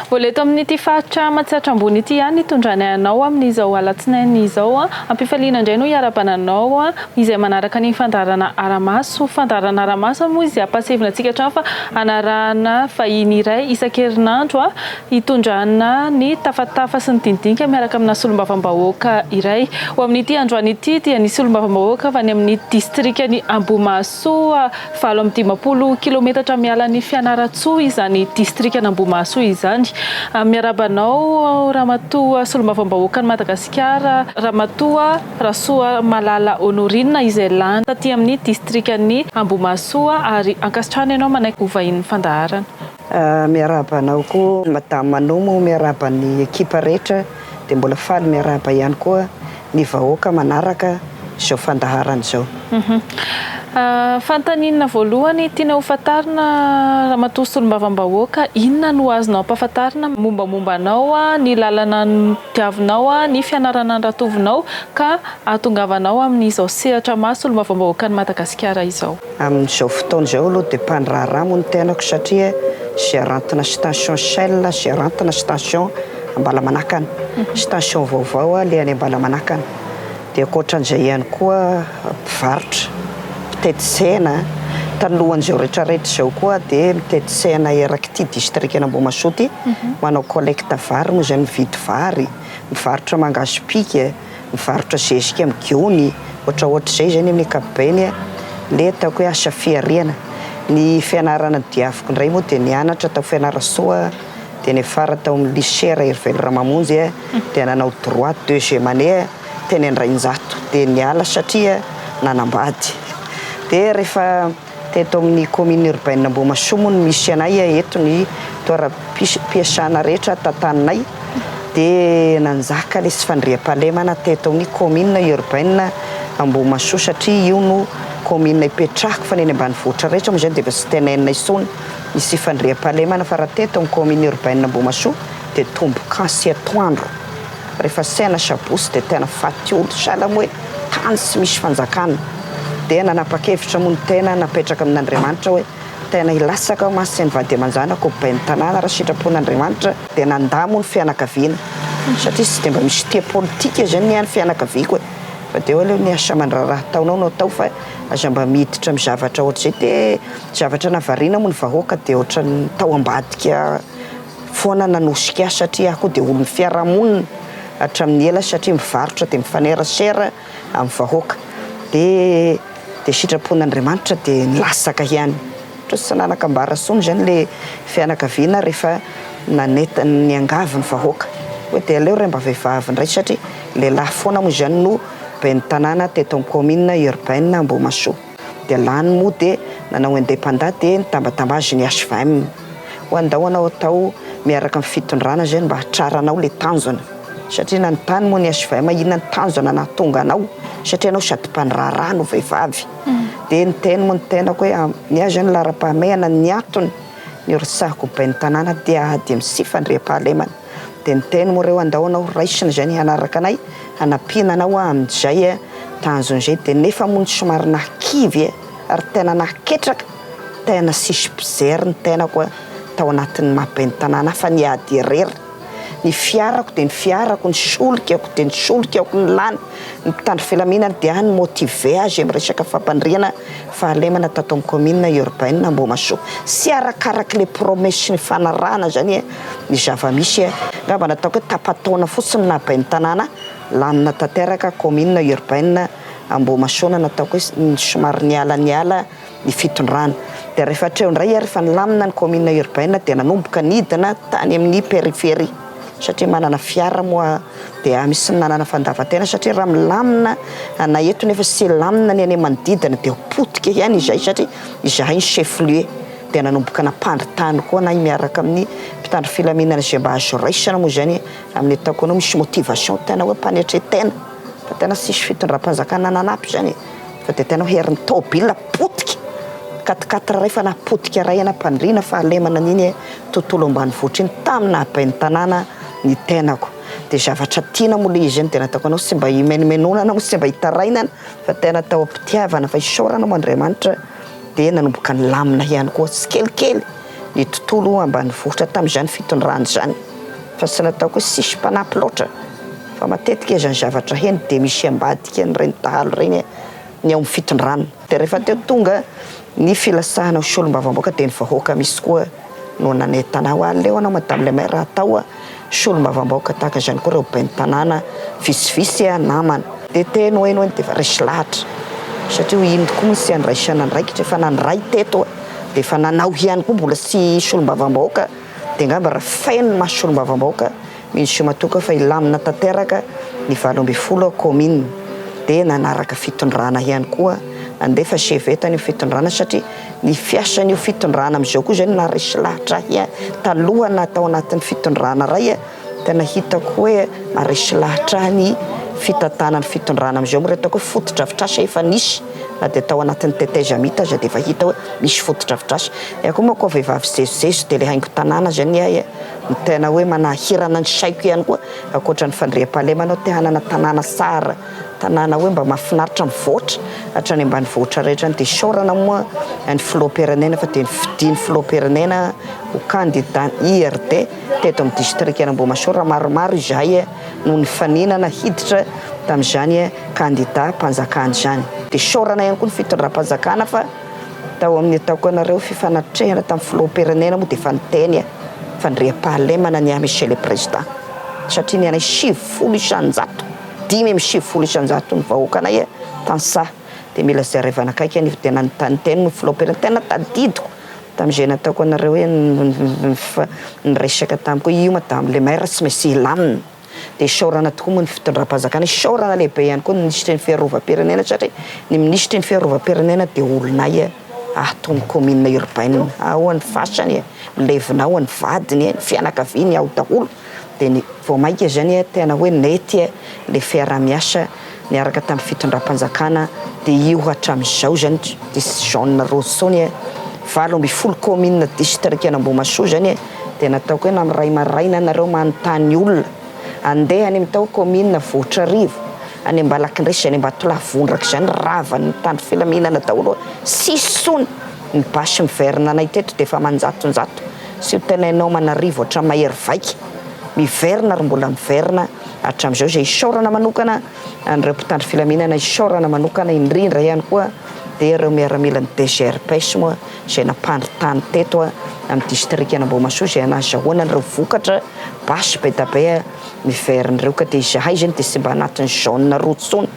Voleto amin'ity faritra matsatra ambony ity ihany itondrany anao amin'izao Alatsinainy izao ampifaliana indray no iarabananao izay manaraka ny fandaharana ARAMASO. Fandaharana ARAMASO moa izay ampasevina antsika hatrany fa anarahana vahiny iray isan-kerinandro itondrana ny tafatafa sy ny dindinika miaraka amina solombavambahoaka iray. Ho amin'ity androany ity dia ny solombavambahoaka avy any amin'ny distrikan'i Ambohimahasoa 720 kilometatra miala ny Fianaratsoa izany distrikany Ambohimahasoa izany. Miarabanao ramatoa solombavambahoakan'i Madagasikara, ramatoa Rasoamalala Honorine izay lany taty amin'ny distrikan'i Ambohimahasoa ary ankasitrahana ianao manaiky ho vahin'ny fandaharana. Miarabanao koa madame Manomo, miaraban'ny ekipa rehetra dia mbola faly miaraba ihany koa ny vahoaka manaraka izao fandaharana izao. Fantaninina voalohany tiana ho fantarina ramatoa solombavambahoaka, inona no azonao ampahafantarina mombamombanao, ny lalana nitiavinao, ny fianarana nratovinao ka ahatongavanao amin'izao sehatra maso solombavambahoakan'i Madagasikara izao? Amin'izao fotoana izao aloha dia Manaraha no tenako satria gérantena station Shell, gérantena station Ambalamanakana, station vaovao le any Ambalamanakana. Dia ankoatran'izay ihany koa mpivarotra, mitety sena talohan'izao rehetrarehetra izao koa dia mitety sena eraky ity distrikany Ambohimahasoa ity, manao collecte vary moa izay mividy vary, mivarotra mangahazo pika, mivarotra zezika amin'ny gony, ohatraohatr'izay izany amin'ny ankapobeny le ataoko hoe asa fiariana. Ny fianarana diaviko indray moa dia nianatra tao Fianarasoa, dia ny afara tao amin'ny lycée Hervely Ramamonjy dia nanao droit deuxième année teny Andrainjato dia niala satria nanambady. Dia rehefa teto amin'ny commune urbaine Ambohimahasoa moa no misy anay eto ny toeram-piasana rehetra tantanay dia nanjaka le sy fandriam-pahalemana teto amin'ny commune urbaine Ambohimahasoa satria io no commune ipetrahako fa neny ambanivohitra rehetra moa izany dia efa sy tenenina intsony misy fandriam-pahalemana fa raha teto amin'ny commune urbaine Ambohimahasoa dia tombo-kansy atoandro. Rehefa saina sabosy dia tena faty olo sahala hoe tany sy misy fanjakana. Dia nanapa-kevitra moa ny tena napetraka amin'Andriamanitra hoe tena ilasaka masy ny vady aman-janako bain'ny tanàna raha sitrapon'Andriamanitra dia nandamo ny fianakaviana satria sy dia mba misy tia politika izany ny fianakaviako fa dia hoe ny asa aman-draharaha taonao no atao fa aza mba miditra amin'ny zavatra ohatr'izay dia zavatra navariana moa ny vahoaka dia ohatra ny tao ambadika foana nanosika satria ako dia olo ny fiarahamonina hatramin'ny ela satria mivarotra dia mifanerasera amin'ny vahoaka dia sitrapon'Andriamanitra dia nilasaka ihany. Sy nanakambara sony izany le fianakaviana rehefa naneta ny angavy ny vahoaka hoe dia aleo ray mba vehivavy indray satria lehilahy foana moa izany no bain'ny tanàna teto amin'ny commune urbaine Ambohimahasoa. Dia lany moa dia nanao indépendant dia nitambatambazy ny HVM ho andao anao atao miaraka amin'ny fitondrana izany mba hatraranao le tanjona satria nanontany moa ny HVM inona ny tanjona nahatonga anao satria anao sady mpandraharaha no vehivavy. Dia ny teny moa ny tenako hoe ny azy ny lara-pahamehana ny atony ny orsahako bain'ny tanàna dia ady amin'ny sy fandriam-pahalemana. Dia ny teny moa reo andao anao raisina izany hanaraka anay hanampiana anao amin'izay tanjon'izay dia nefa moa ny somary nahakivy ary tena nahaketraka tena sisy mpijery ny tenako tao anatin'ny mahabain'ny tanàna fa ny ady erery. Ny fiarako dia ny fiarako, ny solikako dia ny solikako, ny lany ny mpitandro filaminana dia ny motive azy amin'ny resaka fampandriana fahalemana tato amin'ny commune urbaine Ambohimahasoa. Sy arakaraky le promesy ny fanarahana zany ny zava-misy ngamba nataoko hoe tapataona fotsiny nahabain'ny tanàna lanina tanteraka commune urbaine Ambohimahasoa nataoko hoe ny somary niala ny fitondrana. Dia rehefa treo indray rehefa nilamina ny commune urbaine dia nanomboka nidina tany amin'ny périphérie satria manana fiara moa dia misy nanana fandavatena satria raha milamina ana eto nefa sy lamina ny any manodidina dia potika ihany izay satria izahay ny chef lieu. Dia nanomboka napandry tany koa na miaraka amin'ny mpitandro filaminana izay mba azo raisina moa izany amin'ny ataoko anao misy motivation tena hoe mpanetretena fa tena sisy fitondram-panjakana nanampy izany fa dia tena herin'ny tôbila potika katikatra ray fa napotika ray anampandriana fahalemana n'iny tontolo ambanivohitra iny tamina bain'ny tanàna ny tenako. Dia zavatra tiana moa le izy dia nataoko anao sy mba imenomenona anao sy mba hitarainana fa tena tao ampitiavana fa isaorana moa Andriamanitra dia nanomboka ny lamina ihany koa sy kelikely ny tontolo ambanivohitra tamin'izany fitondrana zany fa sy nataoko hoe sisy mpanampy loatra fa matetika izany zavatra heny dia misy ambadika n'ireny dahalo ireny ny ao amin'ny fitondrana dia rehefa teo tonga ny filasahana solombavambahoaka dia ny vahoaka misy koa no nanentana ho aleo anao madame le maire atao solombavambahoaka tahaka izany koa reo ben'ny tanàna visivisy namana dia teny hoeno dia efa resy lahatra satria ino tokoa sy andraisana andraikitra efa nandray teto dia efa nanao ihany koa mbola sy solombavambahoaka dia ngamba raha faino maso solombavambahoaka misy matoka fa ilamina tanteraka ny 20 commune dia nanaraka fitondrana ihany koa andefa cheveta ny fitondrana satria ny fiasan'io fitondrana amin'izao koa zany na resy lahatra taloha natao anatin'ny fitondrana ray tena hitako hoe resy lahatra ny fitantanany fitondrana amin'izao moa retako hoe fotodrafitrasa efa nisy na dia tao anatin'ny tetezamita aza dia efa hita hoe misy fotodrafitrasa koa moa koa vehivavy zezizezo dia le haingo tanàna zany ny tena hoe manahirana ny saiko ihany koa akoatra ny fandriam-pahalema anao te hanana tanàna sara tanàna hoe mba mahafinaritra mivoatra hatrany ambany vohitra rehetra dia saorana moa ny filoham-pirenena fa dia ny fidiny filoham-pirenena ho candidat IRD teto amin'ny distrikan'i Ambohimahasoa maromaro izahay no ny faninana hiditra tamin'izany candidat mpanjakana izany dia saorana ihany koa ny fitondram-panjakana fa tao amin'ny ataoko anareo fifanatrehana tamin'ny filoham-pirenena moa dia efa niteny fandriam-pahalemana ny monsieur le président satria ny anay 70 isanjato 570 isanjato ny vahoakanay tansaha dia mila zarevana kaiky any dia nanontanyteny no filoham-pirenena tena tadidiko tamin'izay nataoko anareo hoe nyresaka tamiko io madame le maire tsy maintsy ilamina dia saorana tokoa moa ny fitondram-panjakana saorana lehibe ihany koa ny ministre ny fiarovam-pirenena satria ny ministre ny fiarovam-pirenena dia olonay ato ny commune urbaine ao ny fasany levina ao ny vadiny ny fianakaviany ao daholo dia ny voamaika zany tena hoe nety le fiaramiasa niaraka tamin'ny fitondram-panjakana dia io hatramin'izao zany Honorine Rasoamalala 20 commune distrikan'i Ambohimahasoa zany dia nataoko hoe namiray maraina nareo manontany olona andeha any mitao commune Vohitrarivo any Ambalakindresy any Ambatolahavondraka zany ravany tany filaminana daholo sisony ny basy miverina anay teto dia efa manjatonjato sy ho tenainao manarivo hatramin'ny mahery vaika miverina ary mbola miverina hatramin'izao izay isaorana manokana an'ireo mpitandro filaminana isaorana manokana indrindra ihany koa dia ireo miaramila ny DGRPS moa izay nampandry tany teto amin'ny distrikan'i Ambohimahasoa izay anazahoana an'ireo vokatra basy be da be miverin'ireo ka dia izahay zany dia sy mba anatin'ny jaune rouge tsony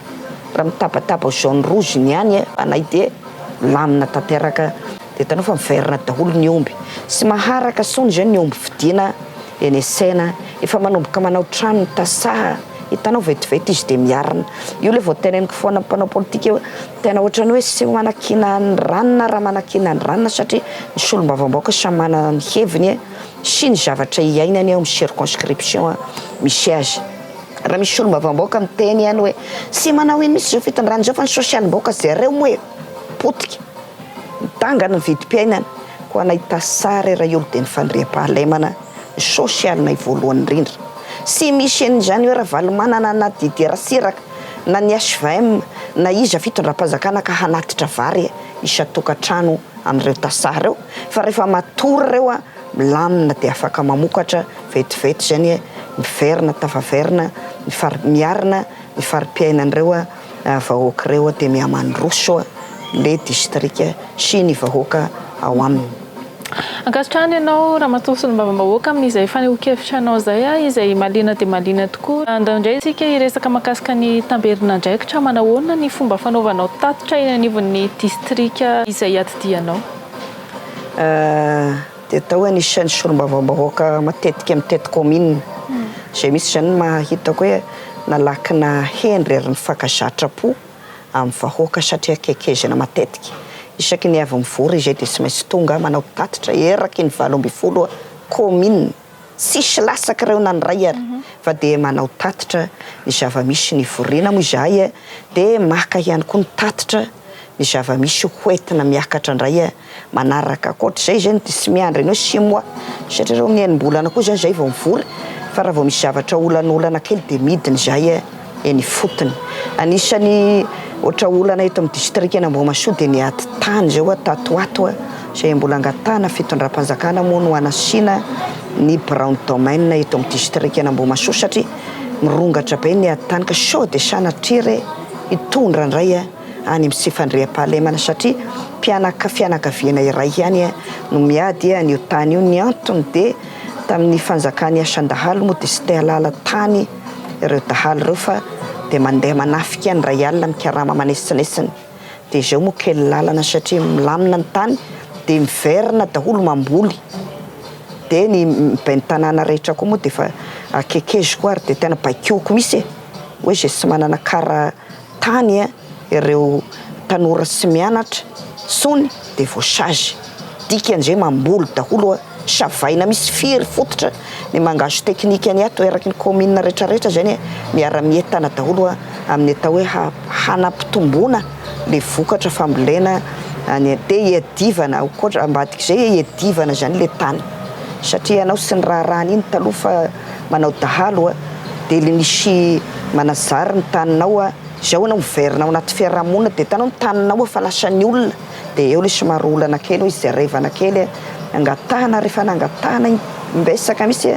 raha mitabataba jaune rouge ny any anay dia lamina tanteraka dia tanao fa miverina daholo ny omby sy maharaka sony zany ny omby fidina eny asena efa manomboka manao trano ny tasaha hitanao vetivety izy dia miarina io le vao teneniko foana mpanao politika eo tena ohatrany hoe sy manakina ny ranona raha manakina ny ranona satria ny solombavambahoaka samy manana ny heviny sy ny zavatra iainany ao amin'ny circonscription misy azy raha misy solombavambahoaka miteny ihany hoe sy manao ino misy zao fitondrana zao fa ny sosialim-bahoaka zareo moa potika mitangana ny vidim-piainana ko anay tasary raha olo dia ny fandriam-pahalemana ny sosialina voalohany indrindra sy misy an'izany hoe raha valomanana na didirasiraka na ny HVM na iza fitondram-panjakana ka hanatitra vary isa tokantrano amin'ireo tasary reo fa rehefa matory reo milamina dia afaka mamokatra vetivety zany miverina tafaverina miarina ny fari-piainan'ireo vahoaka ireo dia mihamandroso le distrika sy ny vahoaka ao aminy Ankasitrany ianao raha matoa solombavambahoaka amin'izay fanehoan-kevitranao zay izay malina dia malina tokoa andraindray isika hiresaka mahakasika ny tamberinandraikitra manahoana ny fomba fanaovanao tatitra eny anivon'ny distrika izay atidianao dia atao hoe nisan'ny solombavambahoaka matetika amin'ny tety commune izay misy zany mahitako hoe nalakina hendry ary ny fankazatra-po amin'ny vahoaka satria kekezana matetika isaky ny avy mivory izay dia sy maintsy tonga manao tatitra eraky ny 20 commune sisy lasaka ireo nandray ary fa dia manao tatitra ny zava-misy ny voriana moa izahay dia maka ihany koa ny tatitra ny zava-misy hoentina miakatra indray manaraka akoatra izay zany dia sy miandry eny hoe 6 mois satria ireo amin'ny enim-bolana koa zany izay vao mivory fa raha vao misy zavatra olanolana kely dia midiny izahay eny fotony anisany ohatra olana eto amin'ny distrikana Ambohimahasoa dia niady tany zao tatoato izay mbola angatahana fitondram-panjakana moa no anasiana ny Brown Domaine eto amin'ny distrikan'i Ambohimahasoa satria mirongatra be ny atany ka sao dia sanatrery hitondra indray any amin'ny sifandriam-pahalemana satria fianakaviana iray ihany no miady an'io tany io. Ny antony dia tamin'ny fanjakany asan-dahalo moa dia tsy te halala tany ireo dahalo ireo fa dia mandeha manafika ny ray alina mikarama manesinесiny. Dia izao moa kely lalana satria milamina ny tany dia miverina daholo mamboly. Dia ny bain'ny tanàna rehetra koa moa dia fa akekezy koa ary dia tena baikoko misy hoe izay tsy manana kara tany ireo tanora sy mianatra sony dia voasazy dikan'izay mamboly daholo savaina misy firy fototra ny mangazo teknikany ato eraky ny commune rehetrarehetra zany miara-mientana daholo amin'ny atao hoe hanampitomboana le vokatra fambolena any dia iadivana koatra ambadik'izay iadivana zany le tany satria ianao sy ny raharahany iny taloha fa manao dahalo dia le nisy manazary ny taninao izao anao miverina ao anaty fiarahamonina dia tanao ny taninao fa lasany olona dia eo le somary olana kely hoe izarevana kely angatahana rehefa nangatahana mbesaka misy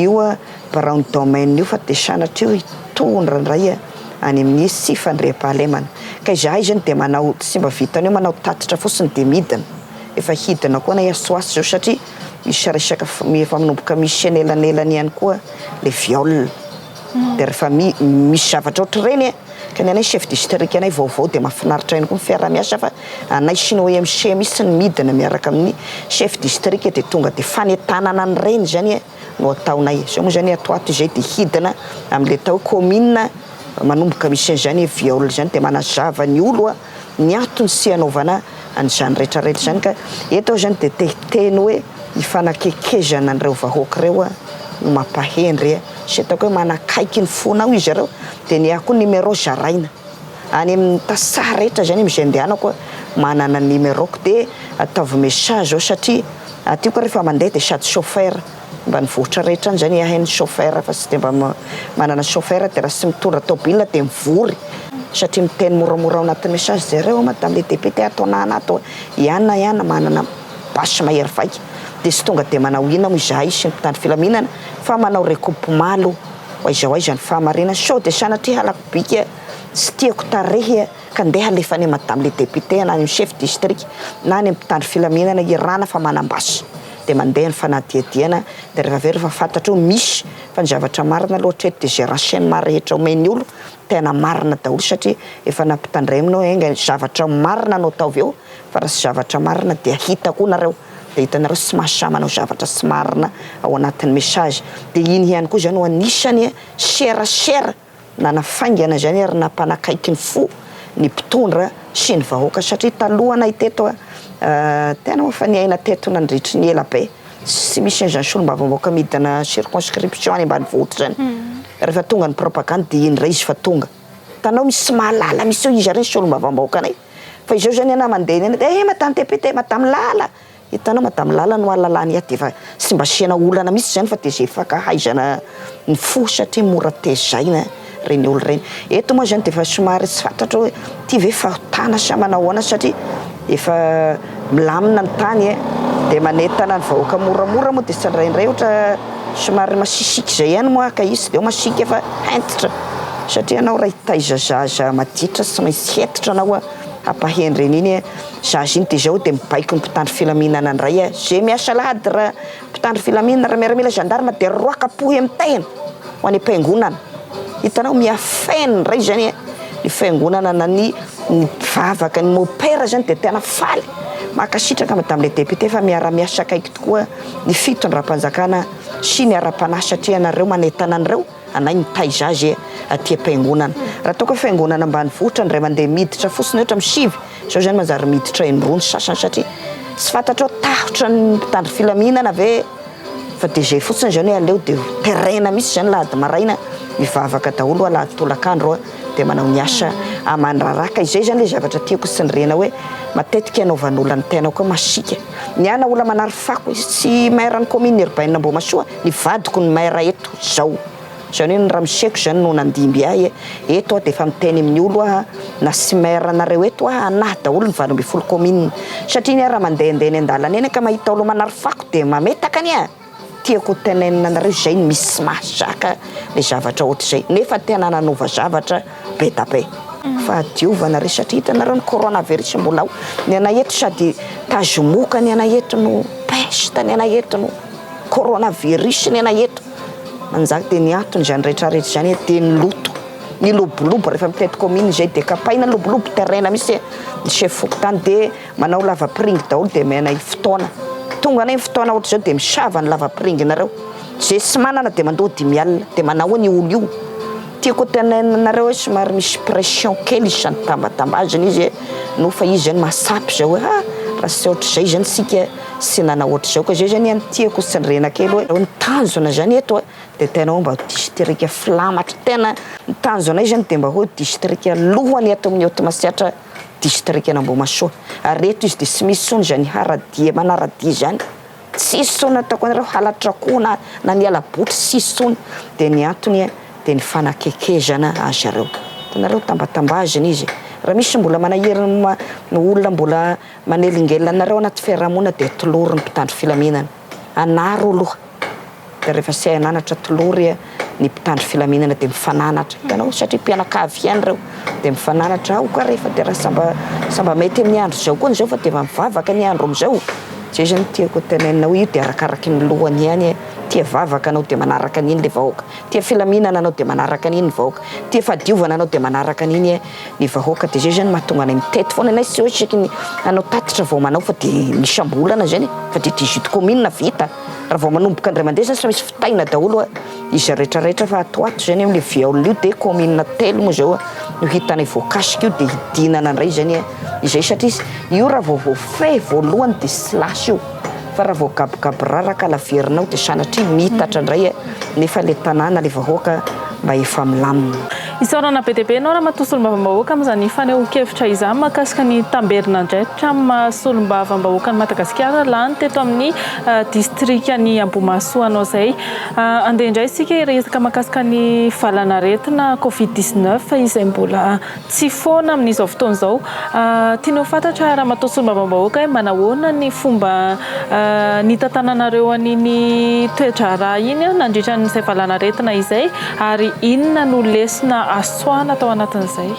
io Brown Domaine io fa dia sanatria hitondra indray any amin'ny sifandriam-pahalemana. Ka izahay zany dia manao tsy mba vitany hoe manao tatitra fotsiny dia midina efa hidina koa na asoasy zao satria misy resaka efa minomboka misy anelanelany ihany koa le viol. Dia rehefa misy zavatra ohatr'ireny ka ny anay chef district anay vaovao dia mahafinaritra ihany koa ny fiarah-miasa fa anay sy ny OMC misy ny midina miaraka amin'ny chef district dia tonga dia fanentanana ny reny zany no ataonay. Izao moa zany atoato izay dia hidina amin'le atao commune manomboka misy an'izany viol zany dia manazava ny olo ny antony sy anaovana an'izany rehetrarehetra zany. Ka eto zany dia teny hoe ny fanakekezana an'ireo vahoaka ireo no mampahendry sy ataoko hoe manakaiky ny fonao izy ireo dia ny ako numéro zaraina any amin'ny tasaha rehetra zany mizay andehanako manana numéroako dia ataovy message satria atiako rehefa mandeha dia sady chauffeur mba nivoatra rehetra any zany ahain'ny chauffeur fa tsy dia mba manana chauffeur dia raha sy mitondra tômôbila dia mivory satria miteny moramora ao anatin'ny message zareo madame le député ataonana ato ihana manana basy mahery vaika dia sy tonga dia manao ina moa izahay sy ny mpitandro filaminana fa manao recoupement alo hoaiza zany fahamarinana sao dia sanatria halako bika tsy tiako tarehy ka ndeha alefa any madame le député na ny chef district na ny mpitandro filaminana irana fa manambasy dia mandeha ny fanadiadiana dia rehefa avy rehefa fantatra misy fa ny zavatra marina loatra eto dia zay renseignement rehetra omeny olo tena marina daholo satria efa nampitandray aminao enga zavatra marina no ataovy eo fa raha sy zavatra marina dia hitako nareo dia hitanareo sy mahasamanao zavatra sy marina ao anatin'ny message dia iny ihany koa zany ho anisany serasera nanafaingana zany ary nampanakaiky ny fo ny mpitondra sy ny vahoaka satria talohana iteto tena fa ny aina teto nandritry ny ela be sy misy an'izany solombavambahoaka midina circonscription any ambanivohitra zany rehefa tonga ny propagande dia iny ray izy fa tonga tanao misy mahalala misy eo izy reny solombavambahoaka anay fa izao zany ana mandeha eny madame député madame lala hitanao madame lala no alalany aty efa sy mba siana olana misy zany fa dia zay fankahaizana ny fo satria mora tezaina reny olo reny. Eto moa zany dia efa somary tsy fantatra hoe ty ve fahotana sa manao ahoana satria efa milamina ny tany dia manentana ny vahoaka moramora moa dia sandraindray ohatra somary masisiky zay ihany moa ka izy dia masika efa hentitra satria anao raha hitaizazaza maditra sy maintsy hetitra anao ampahendry iny zaza iny dia zao dia mibaiko ny mpitandro filaminana ndray zay miasa lahady raha mpitandro filaminana raha miaramila gendarme dia roakapohy amin'ny tegna ho any am-piangonana hitanao miafeny ray zany ny fiangonana na ny vavaka ny mopera zany dia tena faly makasitraka madame le député fa miara-miasa akaiky tokoa ny fitondram-panjakana sy ny ara-panahy satria anareo manentana an'ireo anay mitaiza azy aty am-piangonana raha toaka fiangonana ambanivohitra ndray mandeha miditra fotsiny ohatra misivy zao zany manjary miditra enirony sasany satria tsy fantatra tahotra ny mpitandro filaminana ve fa dia zay fotsiny zany hoe aleo dia terraina misy zany lahady maraina mivavaka daholo lahady tolakandro dia manao ny asa Manaraha. Izay zany le zavatra tiako sy nirena hoe matetika anaovan'olona ny tenako hoe masika ny ana olona manary fako sy maire ny commune urbaine Ambohimahasoa ny vadiko ny maire eto zao zany hoe raha miseko zany no nandimby ahy eto dia efa miteny amin'ny olo na sy maire nareo eto anahy daholo ny 20 commune satria ny raha mandehandeha ny andalana eny ka mahita olo manary fako dia mametaka ny tiako tenenina nareo zay ny misy mahazaka le zavatra ohatr'izay nefa tena nanova zavatra be da be fa diovana re satria hitanareo ny coronavirus mbola ao ny ana eto sady tazomoka ny ana eto no peste ny ana eto no coronavirus ny ana eto manjaka dia ny antony zany rehetrarehetra zany dia ny loto ny lobolobo rehefa mitety commune zay dia kapaina lobolobo terrain misy ny chef fokotany dia manao lava-piringy daholo dia mena fotoana tonga nay fotoana ohatr'izao dia misava ny lava-piringy nareo zay sy manana dia mandoha 10 alina dia manao ny olo io tiako tenenanareo hoe somary misy pression kely izy zany tambatambazana izy no fa izy zany masapy zao hoe raha sy ohatr'izay zany sika sy nana ohatr'izao ka zay zany any tiako sy nyrena kely hoe ny tanjona zany eto dia tena hoe mba distrika filamatra tena ny tanjona izy zany dia mba hoe distrika lohany eto amin'ny Otmasiatra distrikan'i Ambohimahasoa ary eto izy dia sy misy sony zany haradia manaradia zany tsy sony ataoko anareo halatra koa na ny alabotry sy sony dia ny antony dia ny fanakekezana azy areo tanareo tambatambazana izy raha misy mbola manaherina olona mbola manelingelina anareo anaty fiarahamonina dia tolory ny mpitandro filaminana anaro aloha dia rehefa sy ananatra tolory ny mpitandro filaminana dia mifananatra hitanao satria mpianakavy ihany reo dia mifananatra ao ka rehefa dia raha samba mety amin'ny andro zao koa zao fa dia mivavaka ny andro am'izao zay zany tiako tenenina hoe io dia arakaraky ny lohany ihany tia vavaka anao dia manaraka an'iny le vahoaka tia filaminana anao dia manaraka an'iny ny vahoaka tia fadiovana anao dia manaraka an'iny ny vahoaka dia zay zany mahatonga anay mitety foana anay sy hoe siky anao tatitra vao manao fa dia misambolana zany fa dia 18 commune vita raha vao manomboka andray mandeha sy misy fitaina daholo izy rehetrarehetra fa atoato zany amin'le viaolo io dia commune telo moa zao no hitanay voakasika io dia hidinana indray zany izay satria io raha vao fe voalohany dia sy lasy io fa raha vao gabogaby raraka laverinao dia sanatria mitatra indray nefa le tanàna le vahoaka mba efa milamina isaorana be dia be ianao raha mahato solombavambahoaka amin'izany fanehoan-kevitra izany mahakasika ny tamberina indraitra amin'ny solombavambahoakan'i Madagasikara lany teto amin'ny distrikan'i Ambohimahasoa anao izay andeha indray isika resaka mahakasika ny valanaretina Covid-19 izay mbola tsy foana amin'izao fotoana izao tianao fantatra raha mahato solombavambahoaka hoe manahoana ny fomba ny tantananareo an'iny toetra raha iny nandritra n'izay valanaretina izay ary inona no lesona asoana atao anatin'izay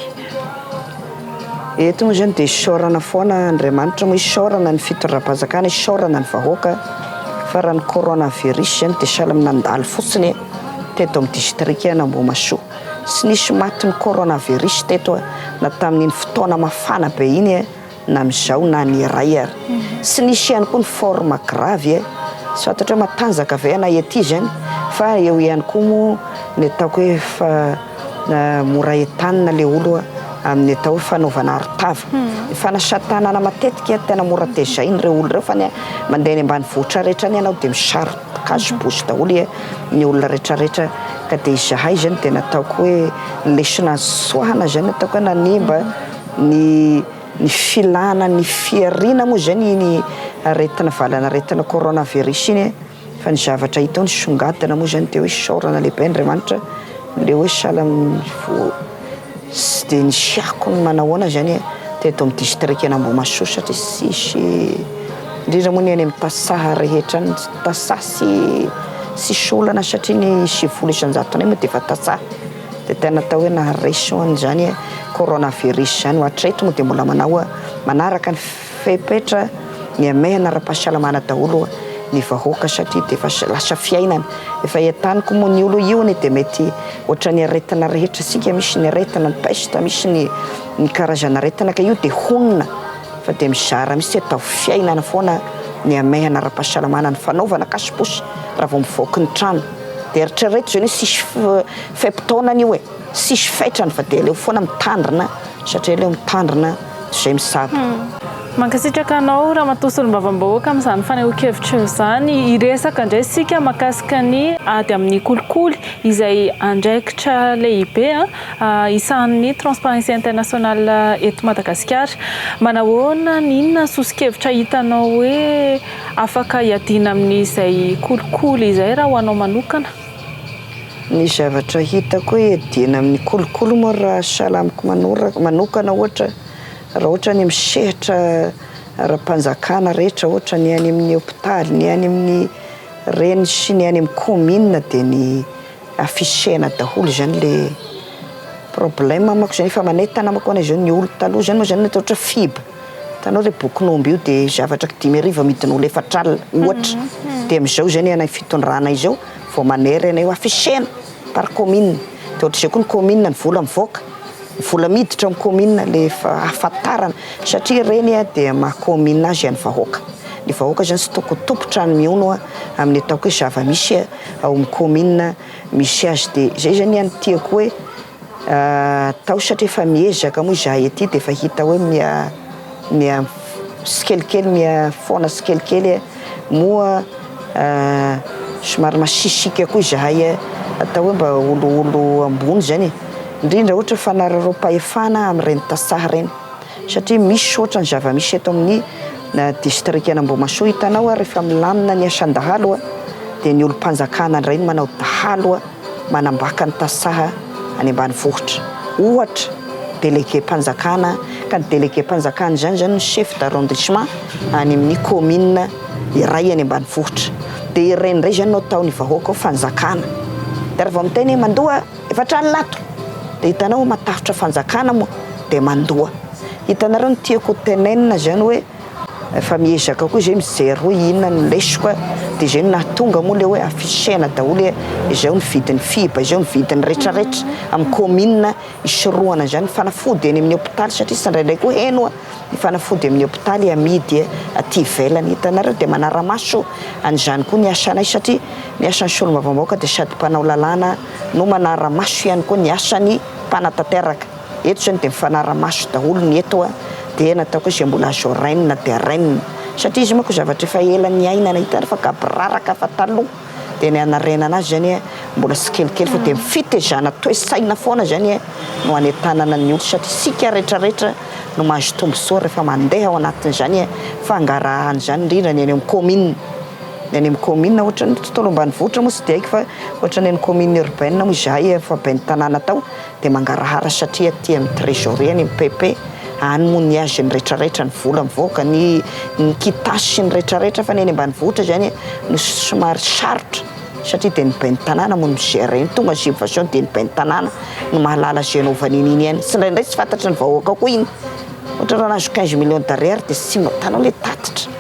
eto moa zany dia isaorana foana Andriamanitra moa isaorana ny fitondram-panjakana isaorana ny vahoaka fa raha ny coronavirus zany dia sahala amin'nandalo fotsiny teto amin'ny distrikany Ambohimahasoa sy nisy maty ny coronavirus teto na tamin'iny fotoana mafana be iny na amin'izao na ny iray ary sy nisy ihany koa ny forme grave sy fantatra hoe matanjaka ve ana ety zany fa eo ihany koa moa ny ataoko hoe fa mora etanina le olo amin'ny atao fanaovana arotava ny fanasatanana matetika tena mora tezainy reo olo reo fa mandeha ny ambany vohitra rehetra ny ianao dia misarokazo-bosy daholo ny olona rehetrarehetra ka dia izahay zany dia nataoko hoe lesona soahana zany nataoko hoe nanimba ny filana ny fiarina moa zany ny aretina valana aretina coronavirus iny fa ny zavatra hitao ny songadina moa zany dia hoe saorana lehibe Andriamanitra le hoe sahala sy dia ny siako ny manahoana zany teto amin'ny distrikany Ambohimahasoa satria sisy indrindra moa ny any amin'ny tasaha rehetra ny tasaha sy solana satria ny 70 isan-jatonay moa dia efa tasaha dia tena atao hoe nahareso an'izany coronavirus zany hatreto moa dia mbola manao manaraka ny fepetra ny amehana ara-pahasalamana daholo ny vahoaka satria dia efa lasa fiainana efa etaniko moa ny olo io dia mety ohatra ny aretina rehetra sika misy ny aretina ny peste misy ny karazana aretina ka io dia honina fa dia mizara misy atao fiainana foana ny amehana ara-pahasalamana ny fanaovana kasiposy raha vao mivoaka ny trano dia eritrereto zany sisy fepitaonany io sisy fetrany fa dia leo foana mitandrina satria leo mitandrina zay misaba mankasitraka anao raha mahato solombavambahoaka amin'izany fanehoan-kevitra izany iresaka indray sika mahakasika ny ady amin'ny kolikoly izay andraikitra lehibe isan'ny transparency international eto Madagasikara manahoana ny inona sosi-kevitra hitanao hoe afaka hiadiana amin'izay kolikoly izay raha ho anao manokana Ny zavatra hitako hoe dina amin'ny kolokolo moa raha salamiko manokana raha ohatra ny misehatra ara-panjakana rehetra ohatra ny any amin'ny hôpitaly, ny any amin'ny reny sy ny any amin'ny commune dia ny afisena daholo zany le problème mako zany efa manetana mako ana zany ny olo taloha zany moa zany ohatra fiba. Tanao le bokon'omby io dia zavatra 10,000 midin'olo 4 ohatra. Dia amin'izao zany ana fitondrana izao vao manery anay afisena par commune. Dia ohatra izay koa ny commune ny vola mivoaka. Vola miditra amin'ny commune le ahafantarana satria reny dia maha-commune azy any vahoaka. Ny vahoaka zany sy tokotopotra ny miono amin'ny ataoko hoe zava-misy ao amin'ny commune misy azy dia zay zany any tiako hoe tao satria efa miezaka moa izahay ety dia efa hita hoe mia sikelikely mia faona sikelikely moa somary masisika koa izahay atao hoe mba olo ambony zany indrindra ohatra fanararom-pahefana amin'ireny tasaha reny satria misy ohatra ny zava-misy eto amin'ny distrikan'i Ambohimahasoa hitanao rehefa milamina ny asan-dahalo dia ny olo-mpanjakana ireny manao dahalo manambaka ny tasaha any ambanivohitra. Ohatra délégué mpanjakana ka ny délégué mpanjakana zany ny chef d'arrondissement any amin'ny commune iray any ambanivohitra. Dia ireny indray zany no ataony vahoaka ao fanjakana. Dia rehefa miteny mandoa efa trano lato dia hitanao matahotra fanjakana moa dia mandoa. Hitanareo ny tiako tenenina zany hoe efa miezaka koa zay mijery hoe inona no lesoko dia zay no nahatonga moa le hoe afisena daholo izao ny vidin'ny fiba, izao ny vidin'ny rehetrarehetra amin'ny commune isorohana zany fanafody any amin'ny hôpitaly satria sandraindray koa heno ny fanafody amin'ny hôpitaly amidy aty ivelany. Hitanareo dia Manaraha an'izany koa ny asanay satria ny asan'ny solombavambahoaka dia sady mpanao lalàna no Manaraha ihany koa ny asany mpanatanteraka. Eto zany dia mifanaraha daholo ny eto dia nataoko izay mbola azo renina dia renina satria izy manko zavatra efa ela ny ainana hitana fa gabraraka fa taloha dia ny anarenana azy zany mbola sikelikely fa dia mifitezana toe-saina foana zany no hanetanana ny olo satria sika rehetrarehetra no mahazo tombosoa rehefa mandeha ao anatin'izany fangarahana zany indrindra ny any amin'ny commune. Ny any amin'ny commune ohatra ny tontolo ambanivohitra moa sy dia haiko fa ohatra ny any commune urbaine moa izahay fa bain'ny tanàna tao dia mangarahara satria aty amin'ny trésorerie ny PP any moa ny azy ny rehetrarehetra ny vola mivoaka ny kitasy ny rehetrarehetra fa ny any ambanivohitra zany no somary sarotra satria dia ny bain'ny tanàna moa no migérer ny tonga subvention dia ny bain'ny tanàna no mahalala zay anaovan'iny any sy indraindray tsy fantatra ny vahoaka koa iny ohatra raha nahazo 15 millions d'ariary dia sy matanao le tatitra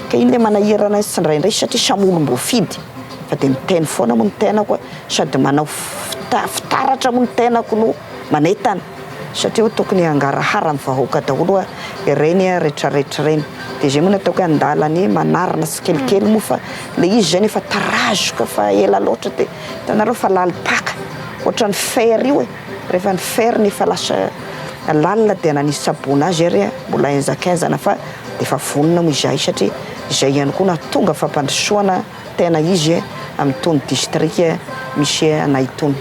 ka iny le manahirana sy indraindray satria samy olo mbo fidy fa dia miteny foana moa ny tenako sady manao fitaratra moa ny tenako no manetana satria hoe tokony hangarahara amin'ny vahoaka daholo ireny rehetrarehetra ireny. Dia zay moa nataoko hoe andalany manarina sy kelikely moa fa le izy zany efa tarazoka fa ela loatra dia hitanareo fa lalipaka ohatra ny fer io rehefa ny fer ny efa lasa lalina dia nanisy sabona azy ary mbola enzakenjana fa dia efa vonona moa izahay satria izay ihany koa nahatonga fampandrosoana tena izy amin'ny tony distrika misy anay tony.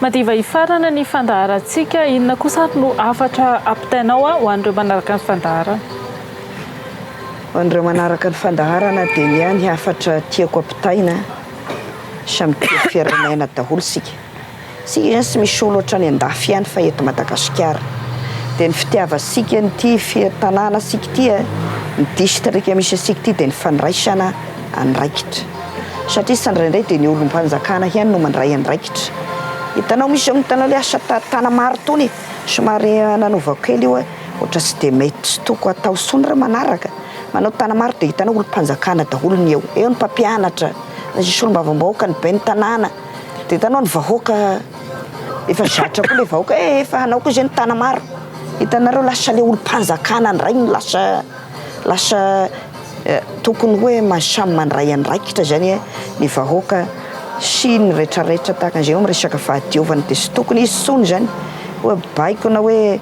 Madiva ifarana ny fandaharantsika inona kosa no afatra ampitainao ho an'ireo manaraka ny fandaharana? Ho an'ireo manaraka ny fandaharana dia ny any afatra tiako ampitaina samy tia firenena daholo sika. Sika zany sy misy olo ohatra ny andafy ihany fa eto Madagasikara. Dia ny fitiavasika ny tanàna sika ity ny distrika misy asika ity dia ny fandraisana andraikitra. Satria sandraindray dia ny olom-panjakana ihany no mandray andraikitra. Hitanao misy zao hitanao le asa tana maro tony somary nanova kely io ohatra sy dia mety sy toko atao sony manaraka manao tana maro dia hitanao olom-panjakana daholo ny eo ny mpampianatra na zay solombavambahoaka ny bain'ny tanàna dia hitanao ny vahoaka efa zatra koa le vahoaka efa hanao koa zay ny tana maro hitanareo lasa le olom-panjakana ndray no lasa tokony hoe samy mandray andraikitra zany ny vahoaka sy ny rehetrarehetra tahaka an'izay miresaka fahadiovana dia sy tokony izy sony zany hoe baiko na hoe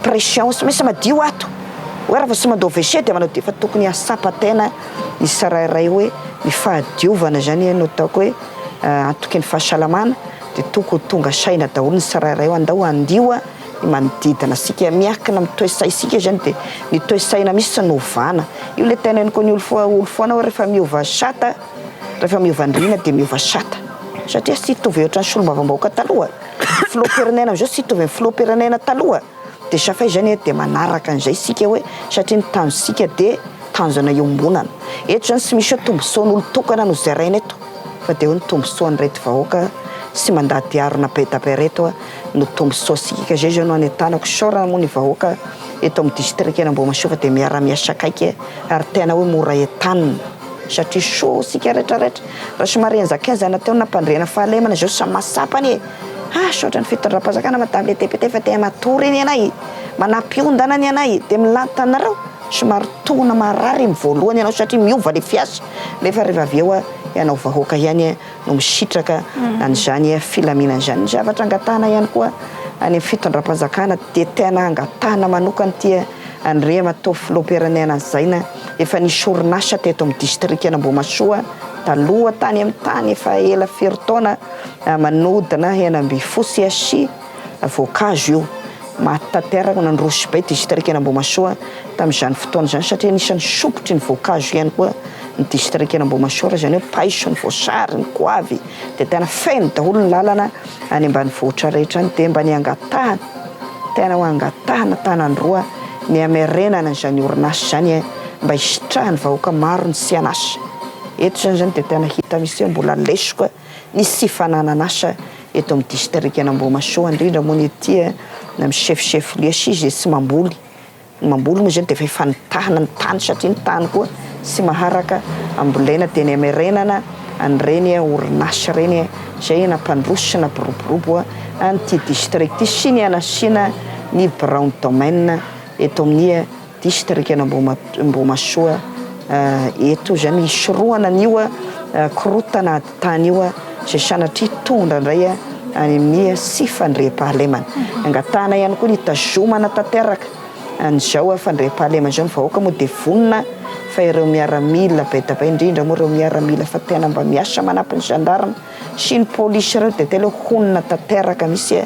pression sy misy madio ato hoe raha fa sy mandao WC dia manao dia fa tokony asapa-tena ny sarairay hoe ny fahadiovana zany no ataoko hoe antoky ny fahasalamana dia tokony tonga saina daholo ny sarairay andao andio ny manodidina sika miakina amin'ny toe-saisika zany dia ny toe-saina misy sy novana io le teneniko ny olo foana hoe rehefa miova sata rehefa miova andriana dia miova sata satria sy hitovy ohatran'ny solombavambahoaka taloha. Filoham-pirenena am'izao sy hitovy amin'ny filoham-pirenena taloha. Dia safay zany dia manaraka an'izay sika hoe satria ny tanjonsika dia tanjona iombonana. Eto zany sy misy hoe tombosoan'olo tokana no zaraina eto fa dia ho ny tombosoan'ireto vahoaka sy mandady arona be da be reto no tombosoasika zay zao no anetanako saorana moa ny vahoaka eto amin'ny distrikan'i Ambohimahasoa fa dia miara-miasa akaiky ary tena hoe mora entanina satria so sika rehetrarehetra raha somary enzakaenza nateo nampandrena fahalemana zao sa masapany saotra ny fitondram-panjakana madame le député fa dia matory iny anay manampiondana ny anay dia milantanareo somary tona marary ny voalohany ianao satria miova le fiasa nefa rehefa avy eo ianao vahoaka ihany no misitraka an'izany filaminana izany. Ny zavatra angatahana ihany koa any fitondram-panjakana dia tena angatahana manokana ity Andrea matao filoham-pirenena zaina efa nisy orinasa teto amin'ny distrikan'i Ambohimahasoa taloha tany amin'ny tany efa ela firy taona manodina henam-bifosy sy voankazo io mahatanteraka nandroso be distrikan'i Ambohimahasoa tamin'izany fotoana izany satria nisany sopotry ny voankazo ihany koa ny distrikan'i Ambohimahasoa zany hoe paiso ny voasary ny goavy dia tena feno daholo ny lalana any ambanivohitra rehetra any dia mba ny angatahana tena ho angatahana tanandroa ny amerenana izany orinasa zany mba hisitrahany vahoaka maro ny sy anasa. Eto zany dia tena hita misy mbola lesoka ny sy fananana asa eto amin'ny distrikan'i Ambohimahasoa indrindra moa ny ety na misefisefy liasy izy sy mamboly moa zany dia efa fanitahana ny tany satria ny tany koa sy maharaka ambolena dia ny amerenana an'ireny orinasa reny zay nampandrosona boroborobo an'ity district ity sy ny anasiana ny brown domaine eto amin'ny distrikan'i Ambohimahasoa eto zany isorohana an'io korotana tany io zay sanatria tonga indray any amin'ny sy fandreham-pahalemana. Angatahana ihany koa ny tazomana tanteraka an'izao fandreham-pahalemana zao ny vahoaka moa dia vonona fa ireo miaramila be da be indrindra moa ireo miaramila fa tena mba miasa manampy ny gendarme sy ny polisy ireo dia tena honina tanteraka misy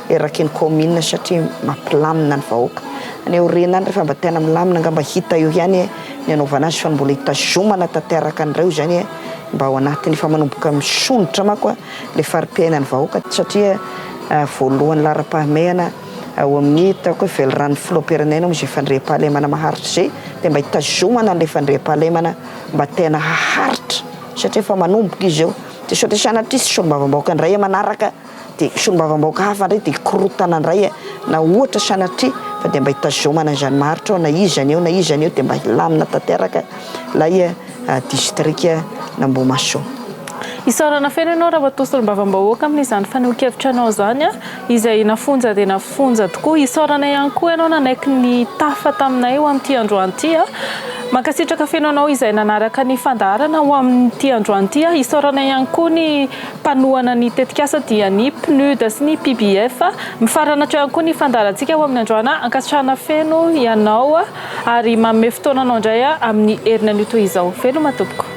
eraky ny commune satria mampilamina ny vahoaka. Any orena any rehefa mba tena milamina nga mba hita io ihany ny anaovana azy fa mbola hitazomana tanteraka an'ireo zany mba ao anatin'ny fa manomboka misonitra mako le fari-piainan'ny vahoaka satria voalohany lara-pahamehana ao amin'ny taoko hoe velorano filoham-pirenena izay fandreham-pahalemana maharitra zay dia mba hitazomana an'ilay fandreham-pahalemana mba tena haharitra satria fa manomboka izy eo dia saotra sanatria sy solombavambahoaka indray manaraka dia solombavambahoaka hafa indray dia korotana indray na ohatra sanatria fa dia mba hitazomana izany maharitra na izany eo dia mba hilamina tanteraka lay distrik'i Ambohimahasoa. Isaorana feno ianao raha batao solombavambahoaka amin'izany faneho-kevitranao zany izay nafonja dia nafonja tokoa. Isaorana ihany koa ianao nanaiky ny tafa taminay ho amin'ity androany ity mankasitraka feno anao izay nanaraka ny fandaharana ho amin'ity androany ity isaorana ihany koa ny mpanohana ny tetikasa dia ny PNUD sy ny PBF mifaranatra ihany koa ny fandaharantsika ho amin'ny androana ankasitrahana feno ianao ary manome fotoananao indray amin'ny herinan'io toy izao. Feno matomboko.